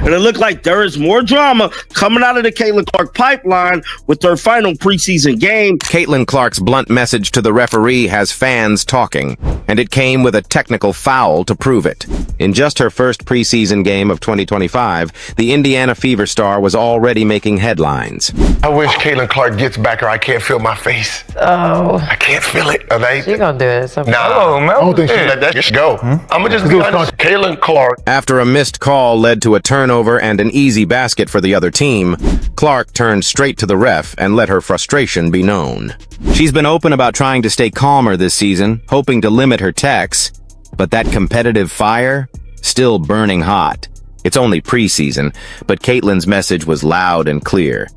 And it looked like there is more drama coming out of the Kayla Clark pipeline with her final preseason game. Caitlin Clark's blunt message to the referee has fans talking, and it came with a technical foul to prove it. In just her first preseason game of 2025, the Indiana Fever star was already making headlines. I wish Caitlin Clark gets back, or I can't feel my face. Oh. I can't feel it. She gonna do it. Nah, I don't think she let that just go. I'm gonna just be honest. Caitlin Clark. After a missed call led to a turnover and an easy basket for the other team, Clark turned straight to the ref and let her frustration be known. She's been open about trying to stay calmer this season, hoping to limit her techs, but that competitive fire, still burning hot. It's only preseason, but Caitlin's message was loud and clear.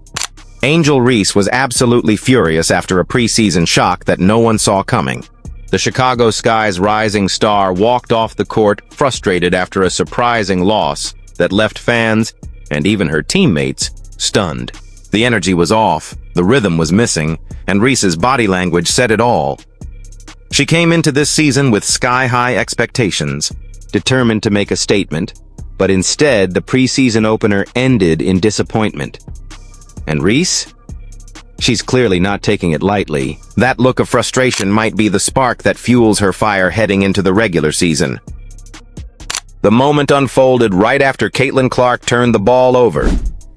Angel Reese was absolutely furious after a preseason shock that no one saw coming. The Chicago Sky's rising star walked off the court frustrated after a surprising loss that left fans, and even her teammates, stunned. The energy was off, the rhythm was missing, and Reese's body language said it all. She came into this season with sky-high expectations, determined to make a statement, but instead the preseason opener ended in disappointment. And Reese? She's clearly not taking it lightly. That look of frustration might be the spark that fuels her fire heading into the regular season. The moment unfolded right after Caitlin Clark turned the ball over,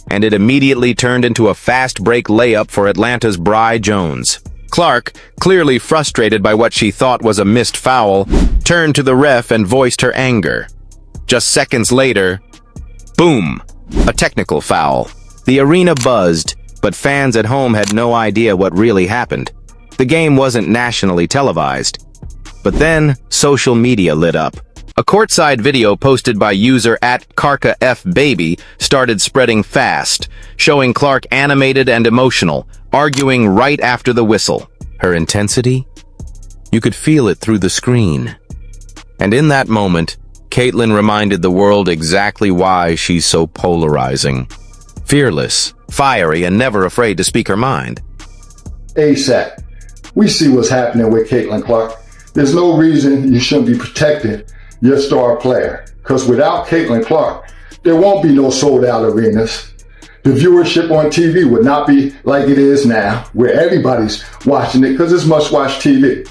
and it immediately turned into a fast break layup for Atlanta's Bri Jones. Clark, clearly frustrated by what she thought was a missed foul, turned to the ref and voiced her anger. Just seconds later, boom, a technical foul. The arena buzzed, but fans at home had no idea what really happened. The game wasn't nationally televised. But then, social media lit up. A courtside video posted by user @KarkaFBaby started spreading fast, showing Clark animated and emotional, arguing right after the whistle. Her intensity? You could feel it through the screen. And in that moment, Caitlin reminded the world exactly why she's so polarizing. Fearless, fiery, and never afraid to speak her mind. ASAP. We see what's happening with Caitlin Clark. There's no reason you shouldn't be protecting your star player, because without Caitlin Clark, there won't be no sold-out arenas. The viewership on TV would not be like it is now, where everybody's watching it because it's must-watch TV.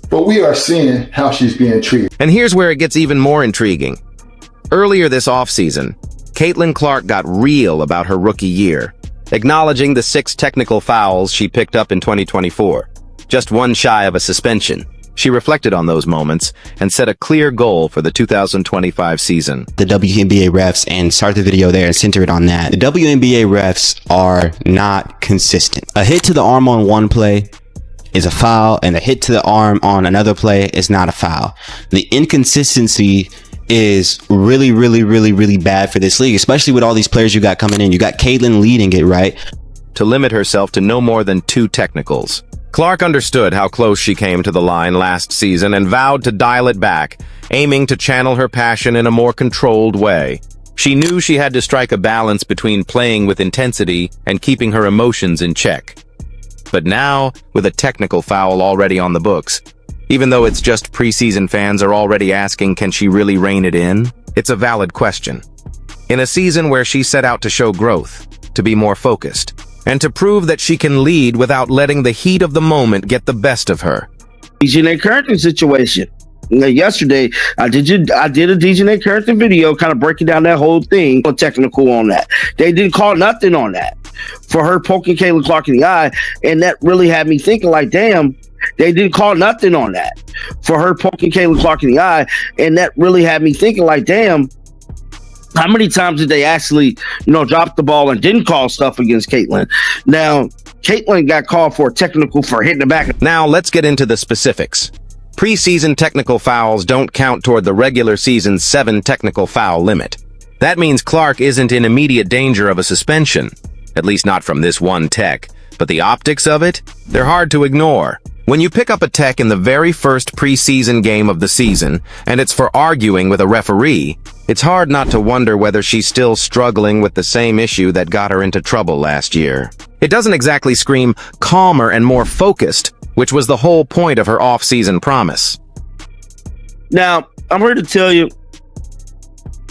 But we are seeing how she's being treated. And here's where it gets even more intriguing. Earlier this offseason, Caitlin Clark got real about her rookie year, acknowledging the 6 technical fouls she picked up in 2024, just one shy of a suspension. She reflected on those moments and set a clear goal for the 2025 season. The WNBA refs, and start the video there and center it on that. The WNBA refs are not consistent. A hit to the arm on one play is a foul, and a hit to the arm on another play is not a foul. The inconsistency is really bad for this league, especially with all these players you got coming in. You got Caitlin leading it, right? To limit herself to no more than 2 technicals. Clark understood how close she came to the line last season and vowed to dial it back, aiming to channel her passion in a more controlled way. She knew she had to strike a balance between playing with intensity and keeping her emotions in check. But now, with a technical foul already on the books, even though it's just preseason, fans are already asking, can she really rein it in? It's a valid question. In a season where she set out to show growth, to be more focused, and to prove that she can lead without letting the heat of the moment get the best of her. DJ Curtin situation. Yesterday, I did a DJ Curtin video kind of breaking down that whole thing, technical on that. They didn't call nothing on that for her poking Kayla Clark in the eye, and that really had me thinking like, damn, they didn't call nothing on that for her poking Kayla Clark in the eye, and that really had me thinking like, damn, how many times did they actually, drop the ball and didn't call stuff against Caitlin? Now, Caitlin got called for a technical for hitting the back. Now, let's get into the specifics. Preseason technical fouls don't count toward the regular season's 7 technical foul limit. That means Clark isn't in immediate danger of a suspension, at least not from this one tech. But the optics of it, they're hard to ignore. When you pick up a tech in the very first preseason game of the season, and it's for arguing with a referee, it's hard not to wonder whether she's still struggling with the same issue that got her into trouble last year. It doesn't exactly scream calmer and more focused, which was the whole point of her off-season promise. Now, I'm here to tell you,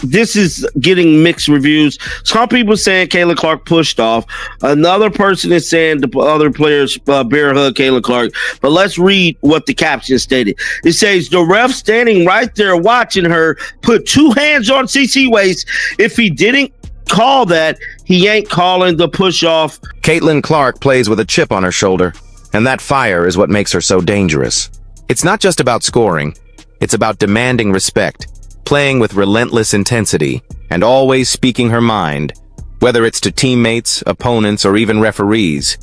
this is getting mixed reviews. Some people saying Kayla Clark pushed off. Another person is saying the other players bear hug Kayla Clark. But let's read what the caption stated. It says, the ref standing right there watching her put 2 hands on CC waist. If he didn't call that, he ain't calling the push off. Caitlin Clark plays with a chip on her shoulder, and that fire is what makes her so dangerous. It's not just about scoring. It's about demanding respect, playing with relentless intensity, and always speaking her mind, whether it's to teammates, opponents, or even referees.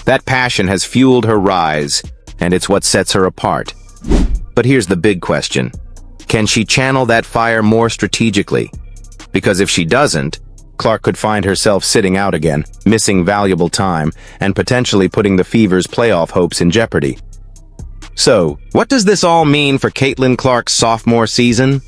That passion has fueled her rise, and it's what sets her apart. But here's the big question. Can she channel that fire more strategically? Because if she doesn't, Clark could find herself sitting out again, missing valuable time, and potentially putting the Fever's playoff hopes in jeopardy. So, what does this all mean for Caitlin Clark's sophomore season?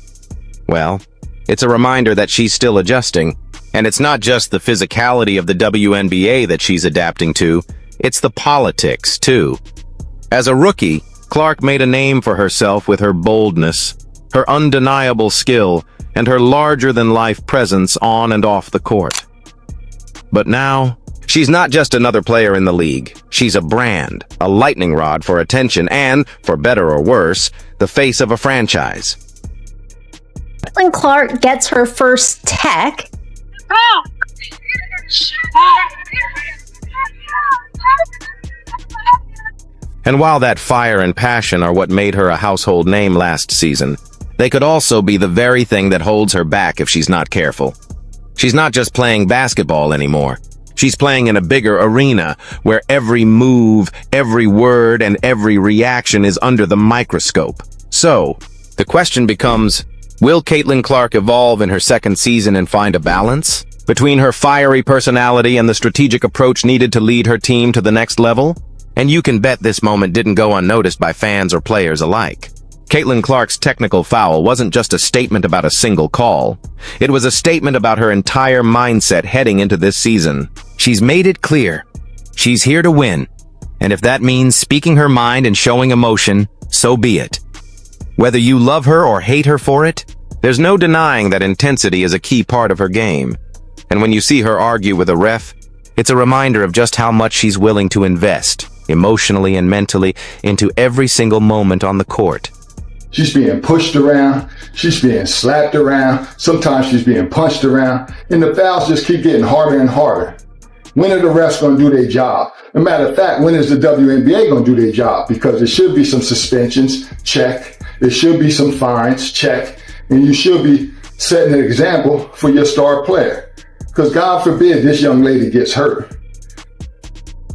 Well, it's a reminder that she's still adjusting, and it's not just the physicality of the WNBA that she's adapting to, it's the politics, too. As a rookie, Clark made a name for herself with her boldness, her undeniable skill, and her larger-than-life presence on and off the court. But now, she's not just another player in the league. She's a brand, a lightning rod for attention, and, for better or worse, the face of a franchise. When Clark gets her first tech, and while that fire and passion are what made her a household name last season, they could also be the very thing that holds her back if she's not careful. She's not just playing basketball anymore. She's playing in a bigger arena where every move, every word, and every reaction is under the microscope. So, the question becomes, will Caitlin Clark evolve in her second season and find a balance between her fiery personality and the strategic approach needed to lead her team to the next level? And you can bet this moment didn't go unnoticed by fans or players alike. Caitlin Clark's technical foul wasn't just a statement about a single call. It was a statement about her entire mindset heading into this season. She's made it clear. She's here to win. And if that means speaking her mind and showing emotion, so be it. Whether you love her or hate her for it, there's no denying that intensity is a key part of her game. And when you see her argue with a ref, it's a reminder of just how much she's willing to invest, emotionally and mentally, into every single moment on the court. She's being pushed around. She's being slapped around. Sometimes she's being punched around. And the fouls just keep getting harder and harder. When are the refs going to do their job? As a matter of fact, when is the WNBA going to do their job? Because there should be some suspensions, check. There should be some fines, check. And you should be setting an example for your star player. Because God forbid this young lady gets hurt.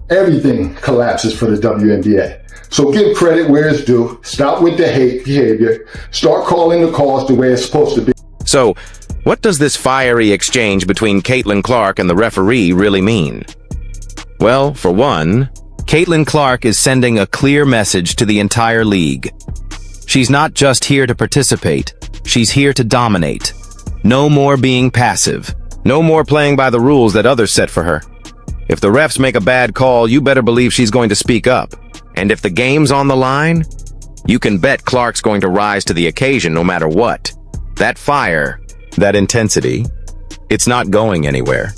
Everything collapses for the WNBA. So give credit where it's due. Stop with the hate behavior. Start calling the calls the way it's supposed to be. So, what does this fiery exchange between Caitlin Clark and the referee really mean? Well, for one, Caitlin Clark is sending a clear message to the entire league. She's not just here to participate. She's here to dominate. No more being passive. No more playing by the rules that others set for her. If the refs make a bad call, you better believe she's going to speak up. And if the game's on the line, you can bet Clark's going to rise to the occasion no matter what. That fire, that intensity, it's not going anywhere.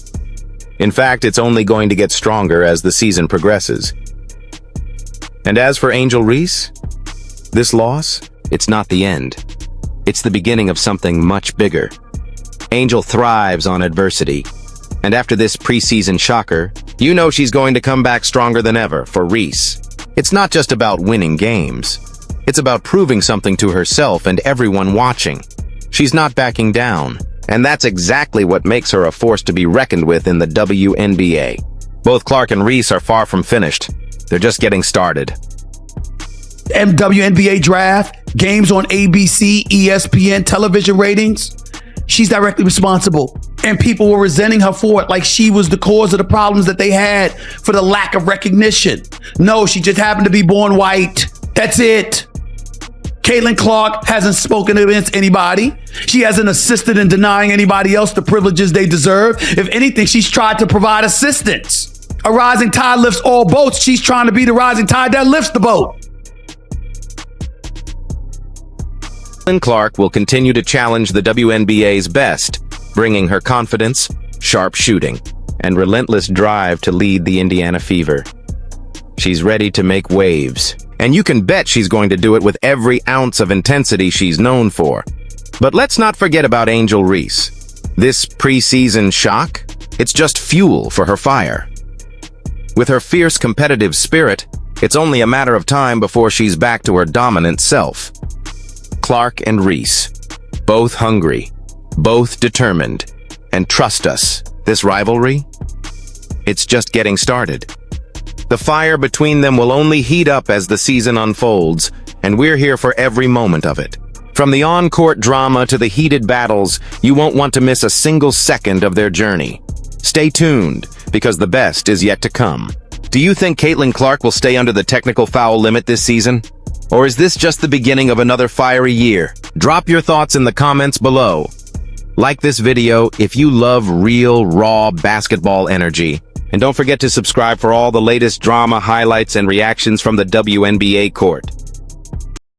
In fact, it's only going to get stronger as the season progresses. And as for Angel Reese, this loss, it's not the end. It's the beginning of something much bigger. Angel thrives on adversity. And after this preseason shocker, you know she's going to come back stronger than ever for Reese. It's not just about winning games. It's about proving something to herself and everyone watching. She's not backing down. And that's exactly what makes her a force to be reckoned with in the WNBA. Both Clark and Reese are far from finished. They're just getting started. WNBA draft, games on ABC, ESPN, television ratings. She's directly responsible. And people were resenting her for it like she was the cause of the problems that they had for the lack of recognition. No, she just happened to be born white. That's it. Caitlin Clark hasn't spoken against anybody. She hasn't assisted in denying anybody else the privileges they deserve. If anything, she's tried to provide assistance. A rising tide lifts all boats. She's trying to be the rising tide that lifts the boat. Caitlin Clark will continue to challenge the WNBA's best, bringing her confidence, sharp shooting, and relentless drive to lead the Indiana Fever. She's ready to make waves, and you can bet she's going to do it with every ounce of intensity she's known for. But let's not forget about Angel Reese. This preseason shock, it's just fuel for her fire. With her fierce competitive spirit, it's only a matter of time before she's back to her dominant self. Clark and Reese, both hungry, both determined, and trust us, this rivalry, it's just getting started. The fire between them will only heat up as the season unfolds, and we're here for every moment of it. From the on-court drama to the heated battles, you won't want to miss a single second of their journey. Stay tuned, because the best is yet to come. Do you think Caitlin Clark will stay under the technical foul limit this season? Or is this just the beginning of another fiery year? Drop your thoughts in the comments below. Like this video if you love real, raw basketball energy. And don't forget to subscribe for all the latest drama, highlights, and reactions from the WNBA court.